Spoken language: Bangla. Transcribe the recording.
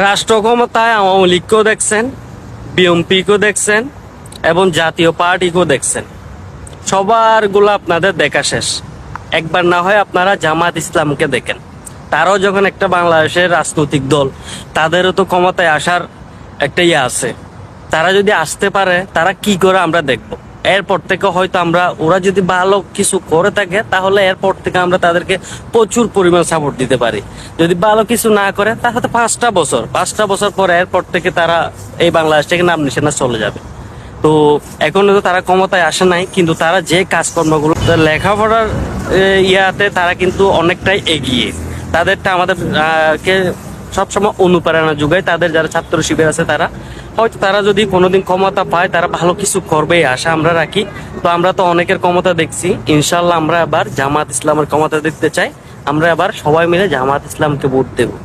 রাষ্ট্র ক্ষমতায় আওয়ামী লীগকেও দেখছেন, বিএনপিকেও দেখছেন এবং জাতীয় পার্টিকেও দেখছেন। সবার গুলো আপনাদের দেখা শেষ। একবার না হয় আপনারা জামাত ইসলামকে দেখেন। তারাও যখন একটা বাংলাদেশের রাজনৈতিক দল, তাদেরও তো ক্ষমতায় আসার একটা ইয়ে আছে। তারা যদি আসতে পারে, তারা কি করে আমরা দেখব। এরপর থেকে হয়তো আমরা, ওরা যদি ভালো কিছু করে থাকে তাহলে এরপর থেকে আমরা তাদেরকে প্রচুর পরিমাণ সাপোর্ট দিতে পারি। যদি ভালো কিছু না করে তাহলে 5টা বছর পরে এরপর থেকে তারা এই বাংলাদেশ থেকে নাম নিশানা চলে যাবে। তো এখনো তো তারা ক্ষমতায় আসে নাই, কিন্তু তারা যে কাজকর্মগুলো, লেখাপড়ার ইয়াতে তারা কিন্তু অনেকটাই এগিয়ে। তাদেরটা আমাদের কে সবসময় অনুপ্রেরণা যোগায়। তাদের যারা ছাত্র শিবির আছে, তারা হয়তো তারা যদি কোনোদিন ক্ষমতা পায়, তারা ভালো কিছু করবে এই আশা আমরা রাখি। তো আমরা তো অনেকের ক্ষমতা দেখছি, ইনশাল্লাহ আমরা আবার জামাত ইসলামের ক্ষমতা দেখতে চাই। আমরা আবার সবাই মিলে জামাত ইসলামকে ভোট দেবো।